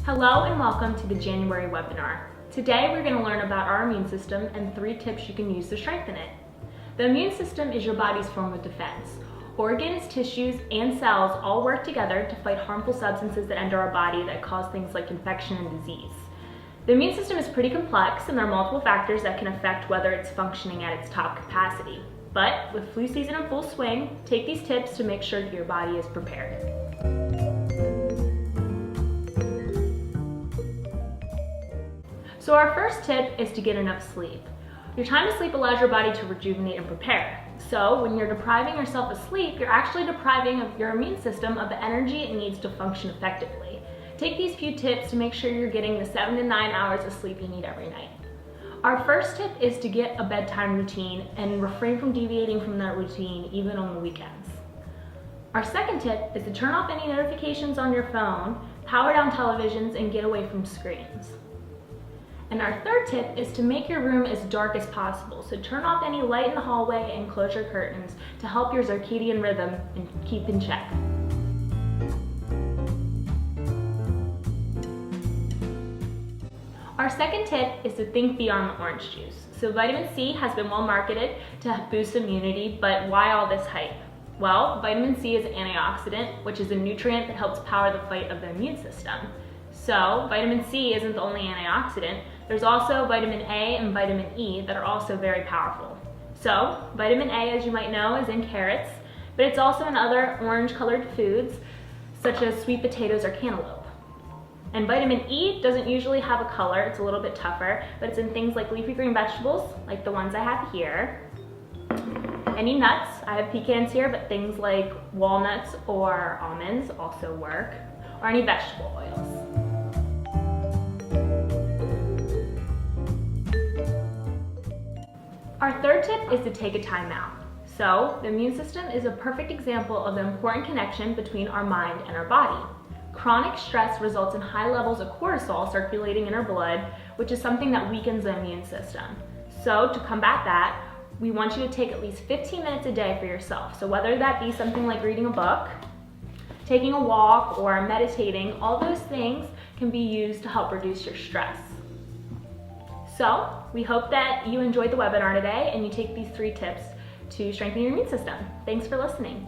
Hello and welcome to the January webinar. Today we're going to learn about our immune system and 3 tips you can use to strengthen it. The immune system is your body's form of defense. Organs, tissues, and cells all work together to fight harmful substances that enter our body that cause things like infection and disease. The immune system is pretty complex and there are multiple factors that can affect whether it's functioning at its top capacity. But with flu season in full swing, take these tips to make sure your body is prepared. So our first tip is to get enough sleep. Your time of sleep allows your body to rejuvenate and prepare. So when you're depriving yourself of sleep, you're actually depriving of your immune system of the energy it needs to function effectively. Take these few tips to make sure you're getting the 7 to 9 hours of sleep you need every night. Our first tip is to get a bedtime routine and refrain from deviating from that routine even on the weekends. Our second tip is to turn off any notifications on your phone, power down televisions, and get away from screens. And our third tip is to make your room as dark as possible. So turn off any light in the hallway and close your curtains to help your circadian rhythm and keep in check. Our second tip is to think beyond the orange juice. So vitamin C has been well marketed to boost immunity, but why all this hype? Well, vitamin C is an antioxidant, which is a nutrient that helps power the fight of the immune system. So vitamin C isn't the only antioxidant. There's also vitamin A and vitamin E that are also very powerful. So vitamin A, as you might know, is in carrots, but it's also in other orange colored foods such as sweet potatoes or cantaloupe. And vitamin E doesn't usually have a color, it's a little bit tougher, but it's in things like leafy green vegetables, like the ones I have here. Any nuts, I have pecans here, but things like walnuts or almonds also work, or any vegetable oils. Our third tip is to take a time out. So, the immune system is a perfect example of the important connection between our mind and our body. Chronic stress results in high levels of cortisol circulating in our blood, which is something that weakens the immune system. So, to combat that, we want you to take at least 15 minutes a day for yourself. So whether that be something like reading a book, taking a walk, or meditating, all those things can be used to help reduce your stress. So we hope that you enjoyed the webinar today and you take these 3 tips to strengthen your immune system. Thanks for listening.